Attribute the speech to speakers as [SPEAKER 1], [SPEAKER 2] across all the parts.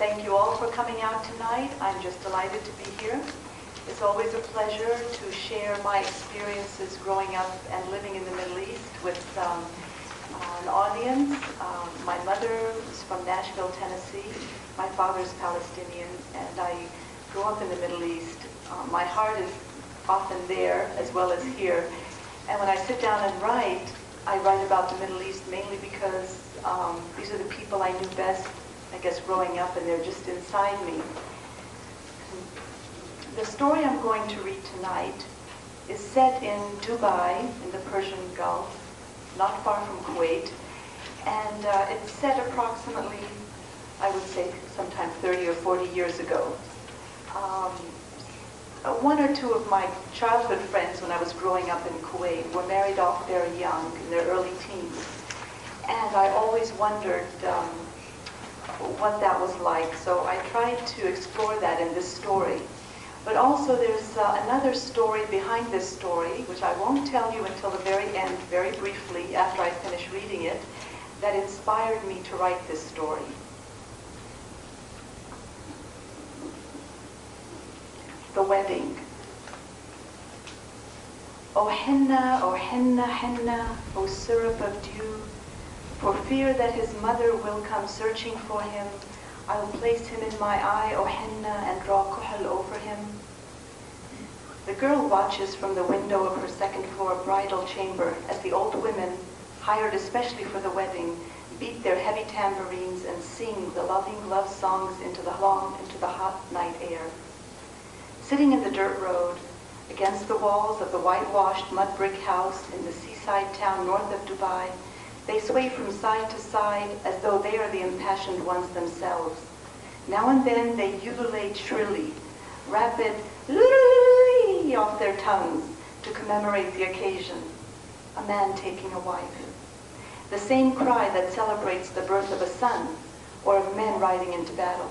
[SPEAKER 1] thank you all for coming out tonight. I'm just delighted to be here. It's always a pleasure to share my experiences growing up and living in the Middle East with an audience. My mother is from Nashville, Tennessee. My father's Palestinian, and I grew up in the Middle East. My heart is often there as well as here. And when I sit down and write, I write about the Middle East mainly because these are the people I knew best, I guess, growing up, and they're just inside me. The story I'm going to read tonight is set in Dubai, in the Persian Gulf, not far from Kuwait, and it's set approximately, I would say, sometime 30 or 40 years ago. One or two of my childhood friends when I was growing up in Kuwait were married off very young, in their early teens. And I always wondered what that was like. So I tried to explore that in this story. But also there's another story behind this story, which I won't tell you until the very end, very briefly, after I finish reading it, that inspired me to write this story. The wedding. O henna, henna, O syrup of dew, for fear that his mother will come searching for him, I will place him in my eye, O henna, and draw kuhl over him. The girl watches from the window of her second-floor bridal chamber as the old women, hired especially for the wedding, beat their heavy tambourines and sing the loving love songs into the hot night air. Sitting in the dirt road, against the walls of the whitewashed mud brick house in the seaside town north of Dubai, they sway from side to side as though they are the impassioned ones themselves. Now and then they ululate shrilly, rapid lululululi off their tongues to commemorate the occasion, a man taking a wife. The same cry that celebrates the birth of a son or of men riding into battle.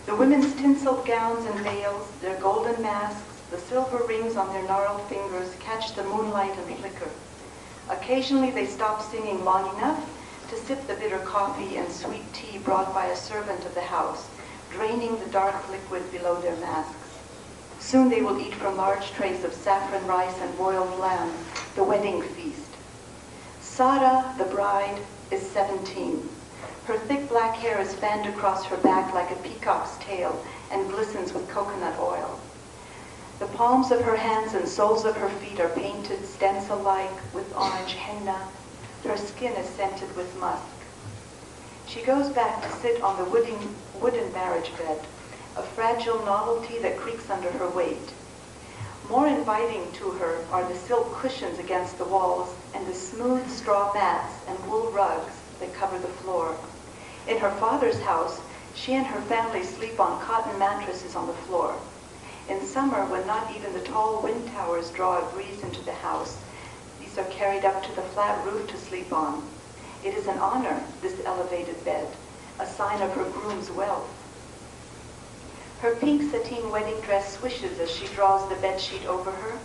[SPEAKER 1] The women's tinseled gowns and veils, their golden masks, the silver rings on their gnarled fingers catch the moonlight and flicker. Occasionally they stop singing long enough to sip the bitter coffee and sweet tea brought by a servant of the house, draining the dark liquid below their masks. Soon they will eat from large trays of saffron rice and boiled lamb, the wedding feast. Sarah, the bride, is 17. Her thick black hair is fanned across her back like a peacock's tail and glistens with coconut oil. The palms of her hands and soles of her feet are painted stencil-like with orange henna. Her skin is scented with musk. She goes back to sit on the wooden marriage bed, a fragile novelty that creaks under her weight. More inviting to her are the silk cushions against the walls and the smooth straw mats and wool rugs that cover the floor. In her father's house, she and her family sleep on cotton mattresses on the floor. In summer, when not even the tall wind towers draw a breeze into the house, these are carried up to the flat roof to sleep on. It is an honor, this elevated bed, a sign of her groom's wealth. Her pink sateen wedding dress swishes as she draws the bedsheet over her.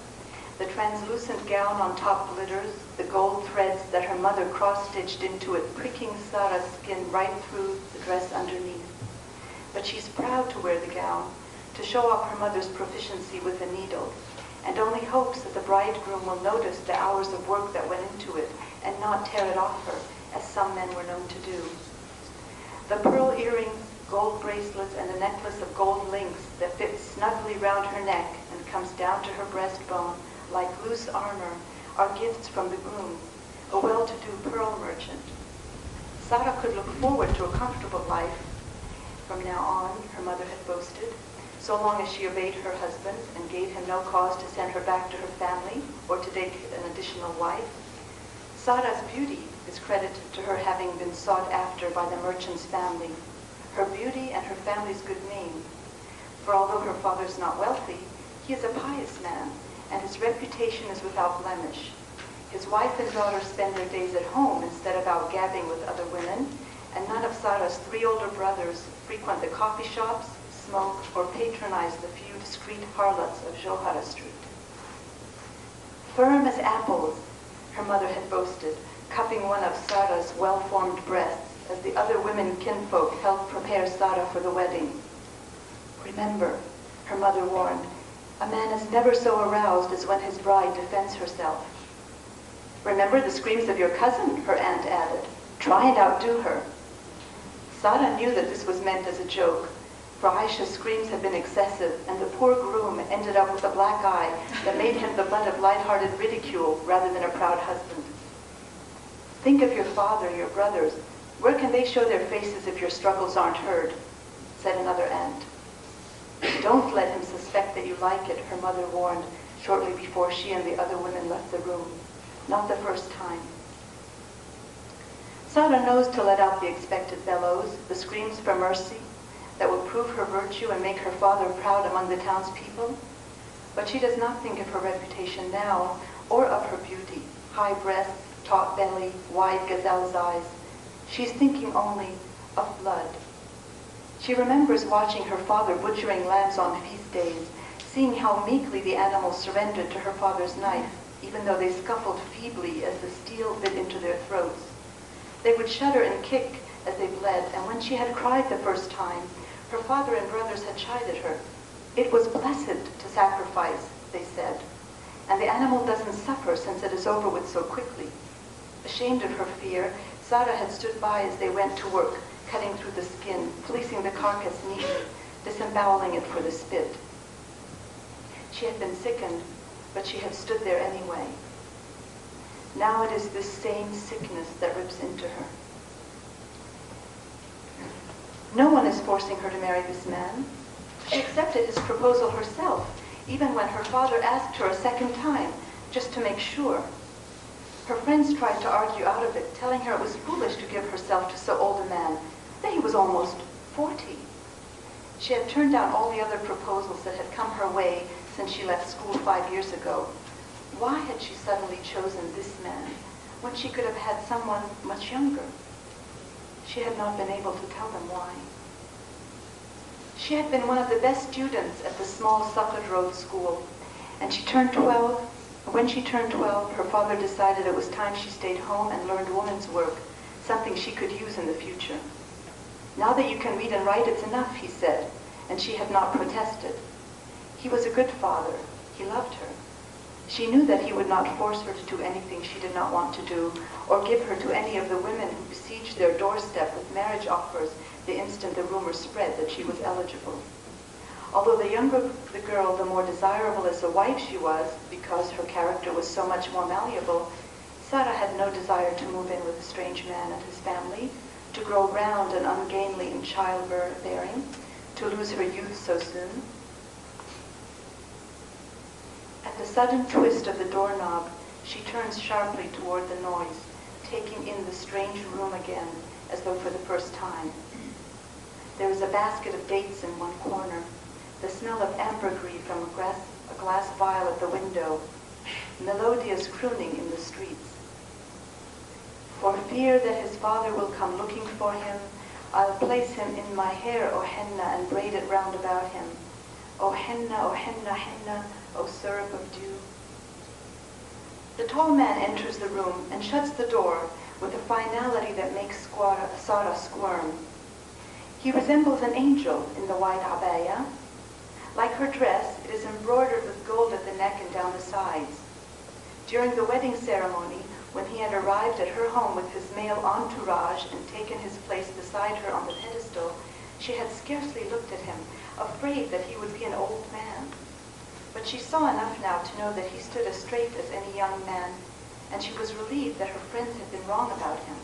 [SPEAKER 1] The translucent gown on top glitters, the gold threads that her mother cross-stitched into it pricking Sarah's skin right through the dress underneath. But she's proud to wear the gown, to show off her mother's proficiency with a needle, and only hopes that the bridegroom will notice the hours of work that went into it and not tear it off her, as some men were known to do. The pearl earrings, gold bracelets, and a necklace of gold links that fits snugly round her neck and comes down to her breastbone like loose armor are gifts from the groom, a well-to-do pearl merchant. Sarah could look forward to a comfortable life from now on, her mother had boasted, so long as she obeyed her husband and gave him no cause to send her back to her family or to take an additional wife. Sarah's beauty is credited to her having been sought after by the merchant's family, her beauty and her family's good name. For although her father's not wealthy, he is a pious man, and his reputation is without blemish. His wife and daughter spend their days at home instead of out gabbing with other women, and none of Sarah's 3 older brothers frequent the coffee shops, smoke, or patronize the few discreet harlots of Johara Street. Firm as apples, her mother had boasted, cupping one of Sarah's well-formed breasts, as the other women kinfolk helped prepare Sarah for the wedding. Remember, her mother warned, a man is never so aroused as when his bride defends herself. Remember the screams of your cousin, her aunt added. Try and outdo her. Sarah knew that this was meant as a joke, for Aisha's screams had been excessive, and the poor groom ended up with a black eye that made him the butt of light-hearted ridicule rather than a proud husband. Think of your father, your brothers. Where can they show their faces if your struggles aren't heard? Said another aunt. Don't let him suspect that you like it, her mother warned shortly before she and the other women left the room. Not the first time. Sarah knows to let out the expected bellows, the screams for mercy, that will prove her virtue and make her father proud among the townspeople. But she does not think of her reputation now, or of her beauty, high breasts, taut belly, wide gazelle's eyes. She's thinking only of blood. She remembers watching her father butchering lambs on feast days, seeing how meekly the animals surrendered to her father's knife, even though they scuffled feebly as the steel bit into their throats. They would shudder and kick as they bled, and when she had cried the first time, her father and brothers had chided her. It was blessed to sacrifice, they said, and the animal doesn't suffer since it is over with so quickly. Ashamed of her fear, Sarah had stood by as they went to work, cutting through the skin, fleecing the carcass neatly, disemboweling it for the spit. She had been sickened, but she had stood there anyway. Now it is this same sickness that rips into her. No one is forcing her to marry this man. She accepted his proposal herself, even when her father asked her a second time, just to make sure. Her friends tried to argue out of it, telling her it was foolish to give herself to so old a man, that he was almost 40. She had turned down all the other proposals that had come her way since she left school 5 years ago. Why had she suddenly chosen this man when she could have had someone much younger? She had not been able to tell them why. She had been one of the best students at the small Succoth Road school, and she turned 12. When she turned 12, her father decided it was time she stayed home and learned woman's work, something she could use in the future. Now that you can read and write, it's enough, he said, and she had not protested. He was a good father. He loved her. She knew that he would not force her to do anything she did not want to do, or give her to any of the women who besieged their doorstep with marriage offers the instant the rumor spread that she was eligible. Although the younger the girl, the more desirable as a wife she was, because her character was so much more malleable, Sarah had no desire to move in with a strange man and his family, to grow round and ungainly in childbearing, to lose her youth so soon. At the sudden twist of the doorknob, she turns sharply toward the noise, taking in the strange room again, as though for the first time. There is a basket of dates in one corner, the smell of ambergris from a glass vial at the window, melodious crooning in the streets. For fear that his father will come looking for him, I'll place him in my hair, O henna, and braid it round about him. O henna, henna, O syrup of dew. The tall man enters the room and shuts the door with a finality that makes Sarah squirm. He resembles an angel in the white abaya. Like her dress, it is embroidered with gold at the neck and down the sides. During the wedding ceremony, when he had arrived at her home with his male entourage and taken his place beside her on the pedestal, she had scarcely looked at him, afraid that he would be an old man. But she saw enough now to know that he stood as straight as any young man, and she was relieved that her friends had been wrong about him.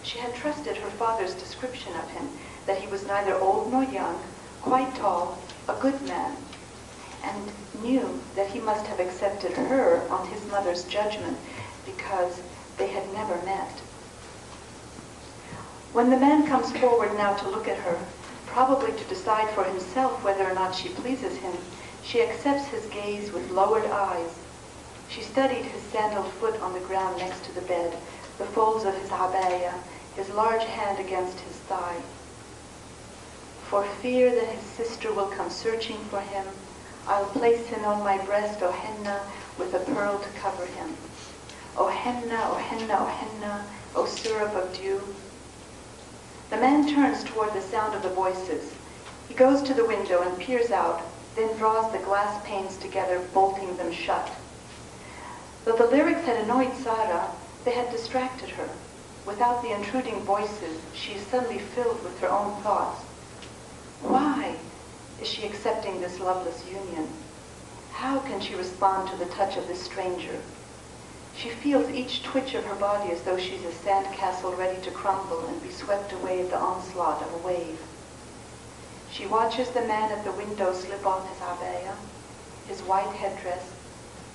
[SPEAKER 1] She had trusted her father's description of him, that he was neither old nor young, quite tall, a good man, and knew that he must have accepted her on his mother's judgment because they had never met. When the man comes forward now to look at her, probably to decide for himself whether or not she pleases him, she accepts his gaze with lowered eyes. She studied his sandaled foot on the ground next to the bed, the folds of his abaya, his large hand against his thigh. For fear that his sister will come searching for him, I'll place him on my breast, O henna, with a pearl to cover him. O henna, O henna, O henna, O syrup of dew. The man turns toward the sound of the voices. He goes to the window and peers out, then draws the glass panes together, bolting them shut. Though the lyrics had annoyed Sarah, they had distracted her. Without the intruding voices, she is suddenly filled with her own thoughts. Why is she accepting this loveless union? How can she respond to the touch of this stranger? She feels each twitch of her body as though she's a sandcastle ready to crumble and be swept away at the onslaught of a wave. She watches the man at the window slip off his abaya, his white headdress,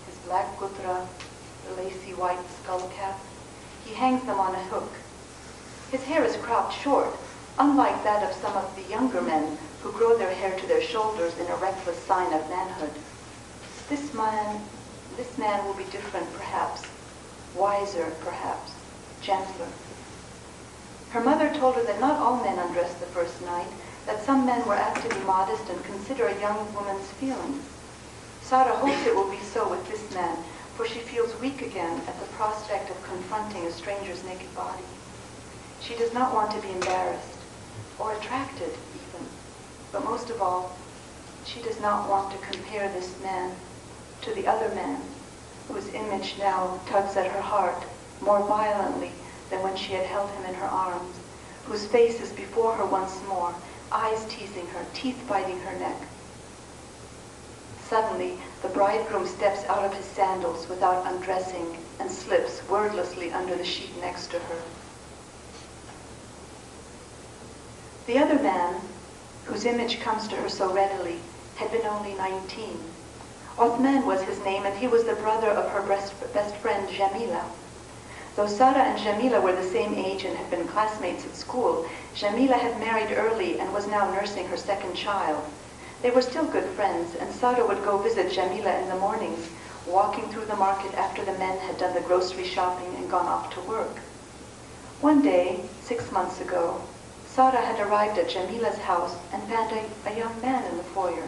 [SPEAKER 1] his black gutra, the lacy white skull cap. He hangs them on a hook. His hair is cropped short, unlike that of some of the younger men who grow their hair to their shoulders in a reckless sign of manhood. This man will be different, perhaps, wiser, perhaps, gentler. Her mother told her that not all men undress the first night, that some men were apt to be modest and consider a young woman's feelings. Sarah hopes it will be so with this man, for she feels weak again at the prospect of confronting a stranger's naked body. She does not want to be embarrassed, or attracted even, but most of all, she does not want to compare this man to the other man, whose image now tugs at her heart more violently than when she had held him in her arms, whose face is before her once more, eyes teasing her, teeth biting her neck. Suddenly, the bridegroom steps out of his sandals without undressing and slips wordlessly under the sheet next to her. The other man, whose image comes to her so readily, had been only 19. Othman was his name, and he was the brother of her best friend, Jamila. Though Sarah and Jamila were the same age and had been classmates at school, Jamila had married early and was now nursing her second child. They were still good friends, and Sarah would go visit Jamila in the mornings, walking through the market after the men had done the grocery shopping and gone off to work. One day, 6 months ago, Sarah had arrived at Jamila's house and found a young man in the foyer.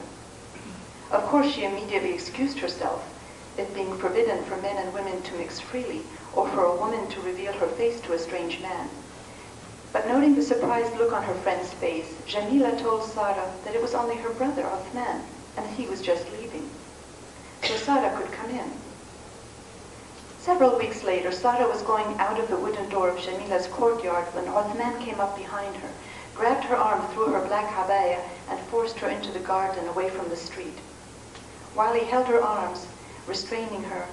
[SPEAKER 1] Of course, she immediately excused herself, it being forbidden for men and women to mix freely, or for a woman to reveal her face to a strange man. But noting the surprised look on her friend's face, Jamila told Sarah that it was only her brother, Othman, and he was just leaving. So Sarah could come in. Several weeks later, Sarah was going out of the wooden door of Jamila's courtyard when Othman came up behind her, grabbed her arm through her black habaya, and forced her into the garden away from the street. While he held her arms, restraining her,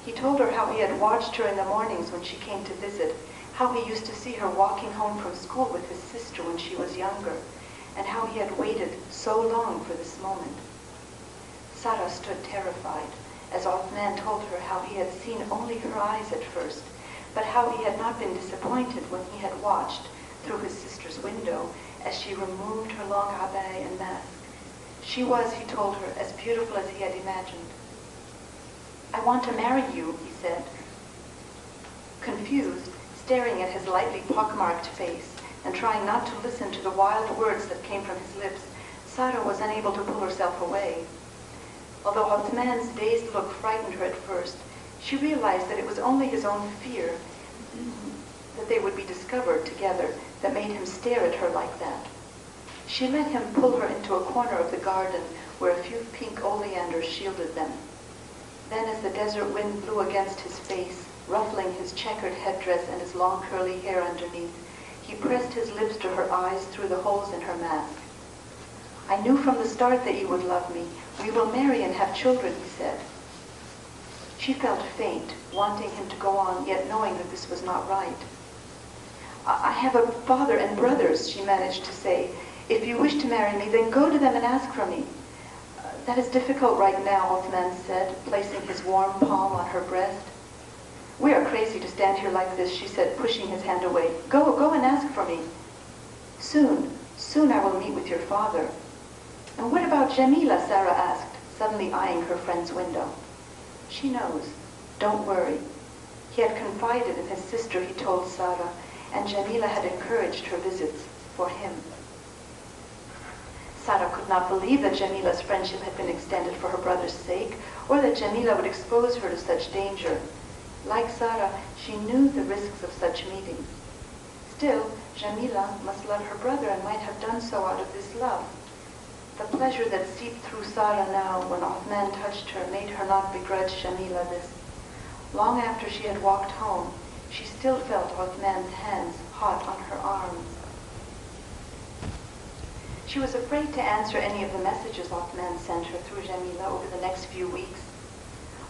[SPEAKER 1] he told her how he had watched her in the mornings when she came to visit, how he used to see her walking home from school with his sister when she was younger, and how he had waited so long for this moment. Sarah stood terrified, as Othman told her how he had seen only her eyes at first, but how he had not been disappointed when he had watched through his sister's window as she removed her long abaya and mask. She was, he told her, as beautiful as he had imagined. "I want to marry you," he said. Confused, staring at his lightly pockmarked face, and trying not to listen to the wild words that came from his lips, Sarah was unable to pull herself away. Although Othman's dazed look frightened her at first, she realized that it was only his own fear that they would be discovered together that made him stare at her like that. She let him pull her into a corner of the garden where a few pink oleanders shielded them. Then, as the desert wind blew against his face, ruffling his checkered headdress and his long curly hair underneath, he pressed his lips to her eyes through the holes in her mask. "I knew from the start that you would love me. We will marry and have children," he said. She felt faint, wanting him to go on, yet knowing that this was not right. "I have a father and brothers," she managed to say. "If you wish to marry me, then go to them and ask for me." "That is difficult right now," Othman said, placing his warm palm on her breast. "We are crazy to stand here like this," she said, pushing his hand away. Go and ask for me. Soon I will meet with your father." "And what about Jamila?" Sarah asked, suddenly eyeing her friend's window. "She knows. Don't worry." He had confided in his sister, he told Sarah, and Jamila had encouraged her visits for him. Sarah could not believe that Jamila's friendship had been extended for her brother's sake, or that Jamila would expose her to such danger. Like Sarah, she knew the risks of such meetings. Still, Jamila must love her brother and might have done so out of this love. The pleasure that seeped through Sara now when Othman touched her made her not begrudge Jamila this. Long after she had walked home, she still felt Othman's hands hot on her arms. She was afraid to answer any of the messages Othman sent her through Jamila over the next few weeks.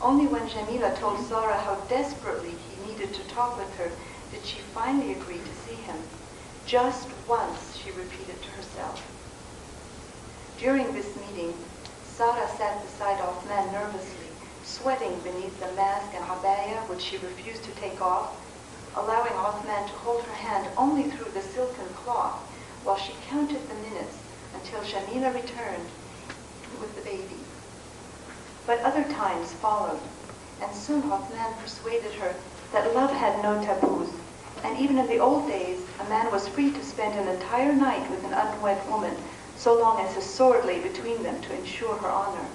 [SPEAKER 1] Only when Jamila told Sara how desperately he needed to talk with her did she finally agree to see him. Just once, she repeated to herself. During this meeting, Sara sat beside Othman nervously, sweating beneath the mask and abaya which she refused to take off, allowing Othman to hold her hand only through the silken cloth while she counted the minutes until Jamila returned with the baby. But other times followed, and soon Othman persuaded her that love had no taboos, and even in the old days, a man was free to spend an entire night with an unwed woman, so long as his sword lay between them to ensure her honor.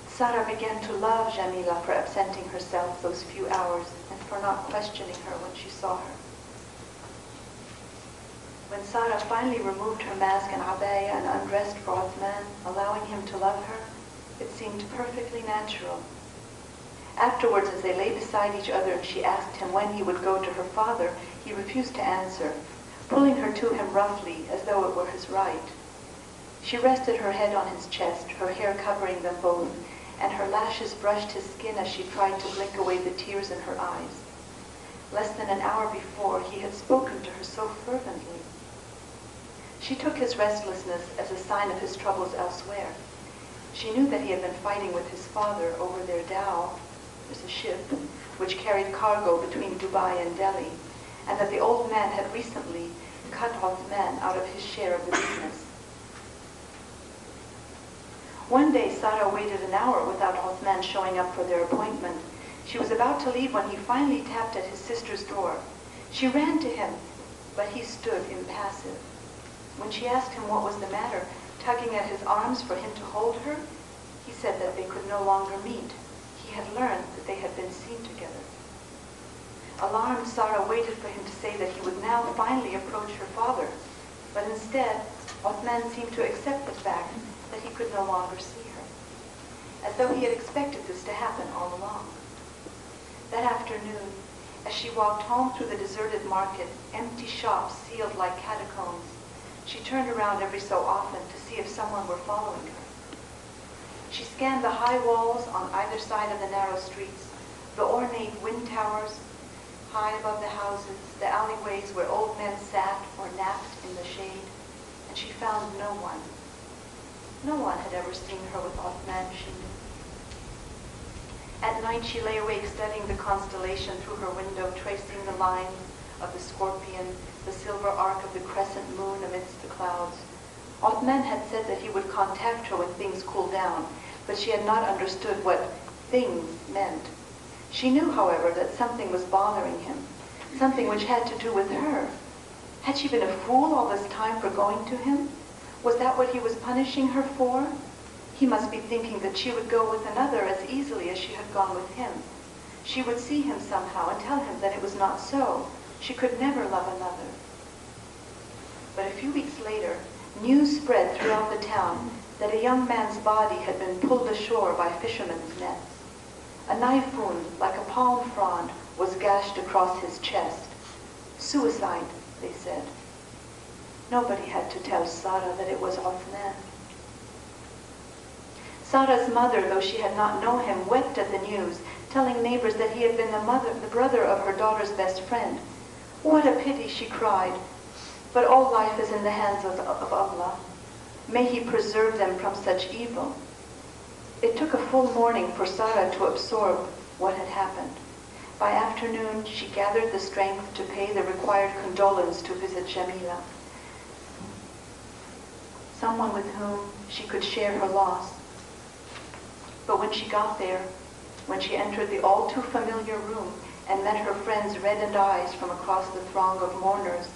[SPEAKER 1] Sara began to love Jamila for absenting herself those few hours and for not questioning her when she saw her. When Sara finally removed her mask and abaya and undressed for Othman, allowing him to love her, it seemed perfectly natural. Afterwards, as they lay beside each other and she asked him when he would go to her father, he refused to answer, pulling her to him roughly as though it were his right. She rested her head on his chest, her hair covering them both, and her lashes brushed his skin as she tried to blink away the tears in her eyes. Less than an hour before, he had spoken to her so fervently. She took his restlessness as a sign of his troubles elsewhere. She knew that he had been fighting with his father over their dhow, there's a ship, which carried cargo between Dubai and Delhi, and that the old man had recently cut Othman out of his share of the business. One day, Sara waited an hour without Othman showing up for their appointment. She was about to leave when he finally tapped at his sister's door. She ran to him, but he stood impassive. When she asked him what was the matter, tugging at his arms for him to hold her, he said that they could no longer meet. He had learned that they had been seen together. Alarmed, Sara waited for him to say that he would now finally approach her father, but instead, Othman seemed to accept the fact that he could no longer see her, as though he had expected this to happen all along. That afternoon, as she walked home through the deserted market, empty shops sealed like catacombs, she turned around every so often to see if someone were following her. She scanned the high walls on either side of the narrow streets, the ornate wind towers high above the houses, the alleyways where old men sat or napped in the shade, and she found no one. No one had ever seen her with Othman, she knew. At night she lay awake studying the constellation through her window, tracing the lines of the scorpion, the silver arc of the crescent moon amidst the clouds. Othman had said that he would contact her when things cooled down, but she had not understood what things meant. She knew, however, that something was bothering him, something which had to do with her. Had she been a fool all this time for going to him? Was that what he was punishing her for? He must be thinking that she would go with another as easily as she had gone with him. She would see him somehow and tell him that it was not so. She could never love another. But a few weeks later, news spread throughout the town that a young man's body had been pulled ashore by fishermen's nets. A knife wound, like a palm frond, was gashed across his chest. Suicide, they said. Nobody had to tell Sara that it was Othman. Sara's mother, though she had not known him, wept at the news, telling neighbors that he had been the brother of her daughter's best friend. What a pity, she cried. But all life is in the hands of Allah. May He preserve them from such evil. It took a full morning for Sara to absorb what had happened. By afternoon, she gathered the strength to pay the required condolence to visit Jamila, someone with whom she could share her loss. But when she got there, when she entered the all-too-familiar room and met her friend's reddened eyes from across the throng of mourners,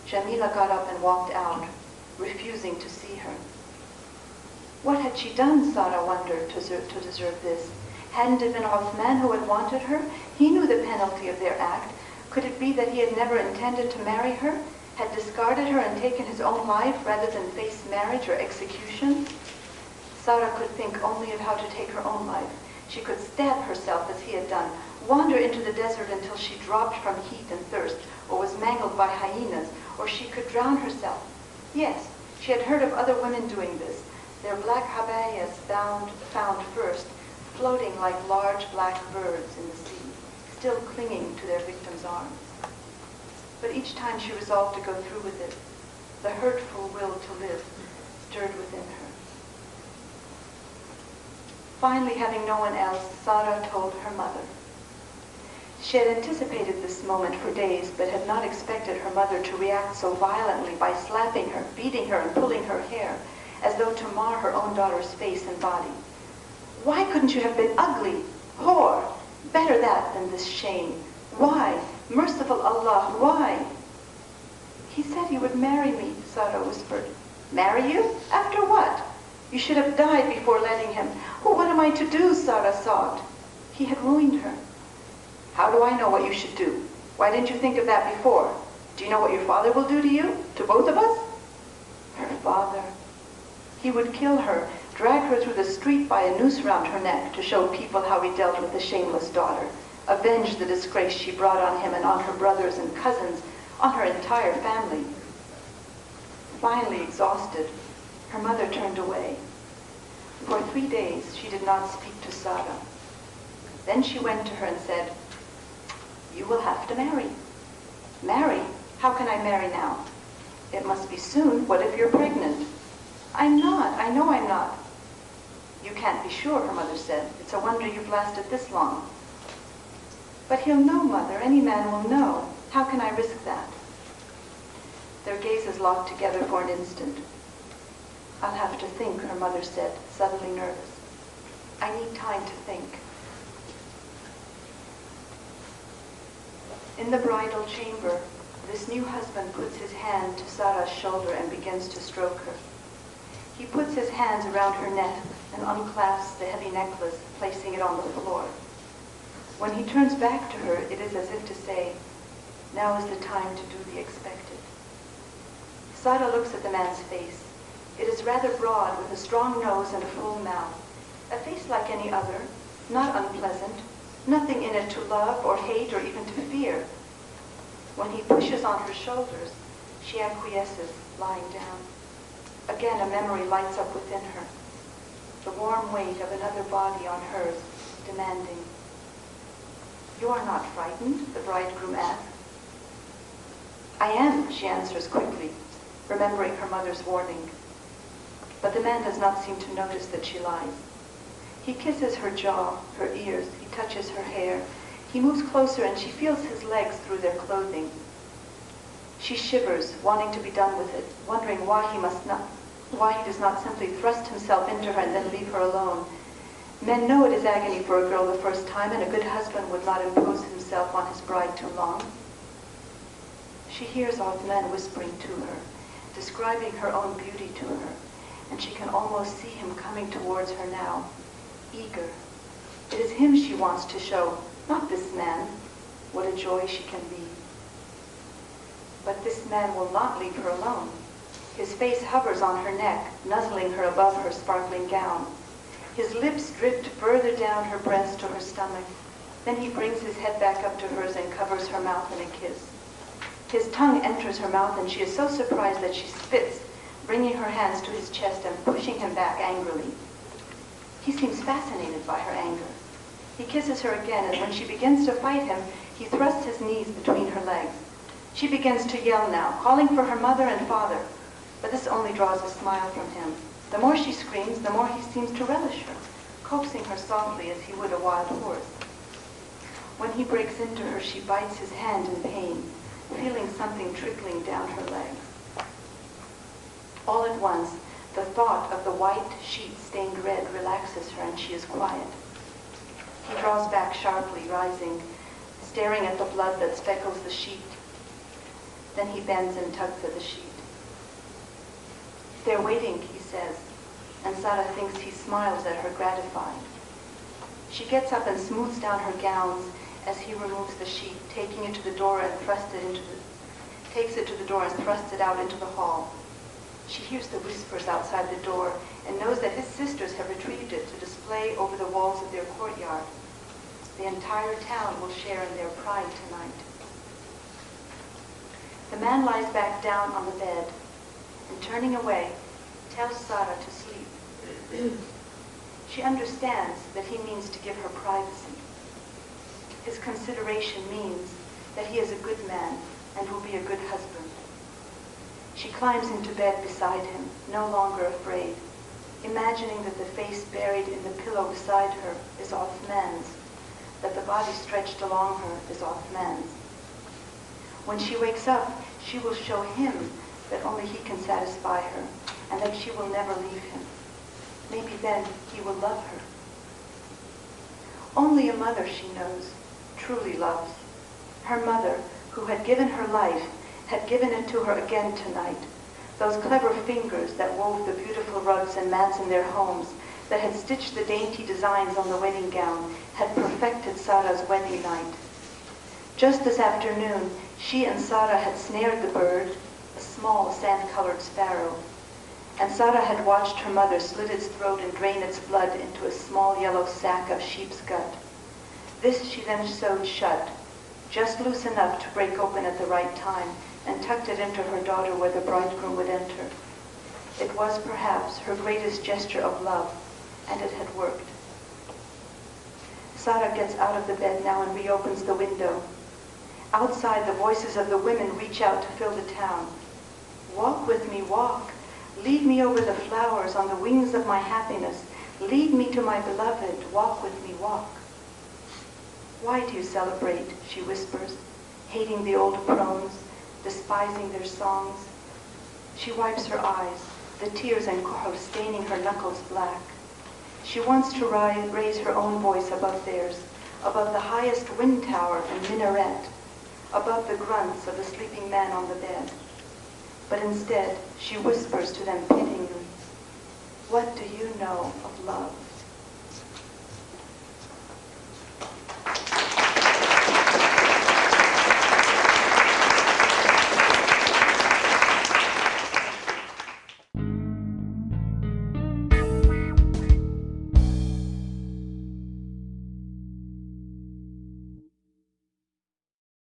[SPEAKER 1] Jamila got up and walked out, refusing to see her. What had she done, Sara wondered, to deserve this? Hadn't it been Othman who had wanted her? He knew the penalty of their act. Could it be that he had never intended to marry her, had discarded her and taken his own life rather than face marriage or execution? Sarah could think only of how to take her own life. She could stab herself as he had done, wander into the desert until she dropped from heat and thirst, or was mangled by hyenas, or she could drown herself. Yes, she had heard of other women doing this, their black habayas found first, floating like large black birds in the sea, still clinging to their victim's arms. But each time she resolved to go through with it, the hurtful will to live stirred within her. Finally, having no one else, Sarah told her mother. She had anticipated this moment for days, but had not expected her mother to react so violently by slapping her, beating her, and pulling her hair, as though to mar her own daughter's face and body. Why couldn't you have been ugly? Whore! Better that than this shame. Why? Merciful Allah, why? He said he would marry me, Sarah whispered. Marry you? After what? You should have died before letting him. Oh, what am I to do? Sarah sobbed. He had ruined her. How do I know what you should do? Why didn't you think of that before? Do you know what your father will do to you? To both of us? Her father. He would kill her, drag her through the street by a noose round her neck to show people how he dealt with the shameless daughter, avenge the disgrace she brought on him and on her brothers and cousins, on her entire family. Finally exhausted, her mother turned away. For 3 days she did not speak to Sarah. Then she went to her and said, "You will have to marry." "Marry? How can I marry now?" "It must be soon. What if you're pregnant?" "I'm not. I know I'm not." "You can't be sure," her mother said. "It's a wonder you've lasted this long." "But he'll know, Mother. Any man will know. How can I risk that?" Their gazes locked together for an instant. "I'll have to think," her mother said, suddenly nervous. "I need time to think." In the bridal chamber, this new husband puts his hand to Sarah's shoulder and begins to stroke her. He puts his hands around her neck and unclasps the heavy necklace, placing it on the floor. When he turns back to her, it is as if to say, "Now is the time to do the expected." Sarah looks at the man's face. It is rather broad, with a strong nose and a full mouth. A face like any other, not unpleasant, nothing in it to love or hate or even to fear. When he pushes on her shoulders, she acquiesces, lying down. Again, a memory lights up within her, the warm weight of another body on hers, demanding. "You are not frightened?" the bridegroom asks. "I am," she answers quickly, remembering her mother's warning. But the man does not seem to notice that she lies. He kisses her jaw, her ears, he touches her hair. He moves closer and she feels his legs through their clothing. She shivers, wanting to be done with it, wondering why he does not simply thrust himself into her and then leave her alone. Men know it is agony for a girl the first time, and a good husband would not impose himself on his bride too long. She hears Othman whispering to her, describing her own beauty to her, and she can almost see him coming towards her now, eager. It is him she wants to show, not this man. What a joy she can be. But this man will not leave her alone. His face hovers on her neck, nuzzling her above her sparkling gown. His lips drift further down her breast to her stomach. Then he brings his head back up to hers and covers her mouth in a kiss. His tongue enters her mouth and she is so surprised that she spits, bringing her hands to his chest and pushing him back angrily. He seems fascinated by her anger. He kisses her again, and when she begins to fight him, he thrusts his knees between her legs. She begins to yell now, calling for her mother and father, but this only draws a smile from him. The more she screams, the more he seems to relish her, coaxing her softly as he would a wild horse. When he breaks into her, she bites his hand in pain, feeling something trickling down her legs. All at once, the thought of the white sheet stained red relaxes her and she is quiet. He draws back sharply, rising, staring at the blood that speckles the sheet. Then he bends and tugs at the sheet. "They're waiting," he says, and Sarah thinks he smiles at her, gratified. She gets up and smooths down her gowns as he removes the sheet, takes it to the door and thrusts it out into the hall. She hears the whispers outside the door and knows that his sisters have retrieved it to display over the walls of their courtyard. The entire town will share in their pride tonight. The man lies back down on the bed and, turning away, tells Sarah to sleep. She understands that he means to give her privacy. His consideration means that he is a good man and will be a good husband. She climbs into bed beside him, no longer afraid, imagining that the face buried in the pillow beside her is Othman's, that the body stretched along her is Othman's. When she wakes up, she will show him that only he can satisfy her, and that she will never leave him. Maybe then he will love her. Only a mother, she knows, truly loves. Her mother, who had given her life, had given it to her again tonight. Those clever fingers that wove the beautiful rugs and mats in their homes, that had stitched the dainty designs on the wedding gown, had perfected Sarah's wedding night. Just this afternoon, she and Sarah had snared the bird, a small sand-colored sparrow, and Sarah had watched her mother slit its throat and drain its blood into a small yellow sack of sheep's gut. This she then sewed shut, just loose enough to break open at the right time, and tucked it into her daughter where the bridegroom would enter. It was perhaps her greatest gesture of love, and it had worked. Sarah gets out of the bed now and reopens the window. Outside, the voices of the women reach out to fill the town. Walk with me, walk. Lead me over the flowers on the wings of my happiness. Lead me to my beloved. Walk with me, walk. Why do you celebrate, she whispers, hating the old crones, despising their songs? She wipes her eyes, the tears and kohl staining her knuckles black. She wants to raise her own voice above theirs, above the highest wind tower and minaret, above the grunts of the sleeping man on the bed. But instead, she whispers to them pityingly, "What do you know of love?"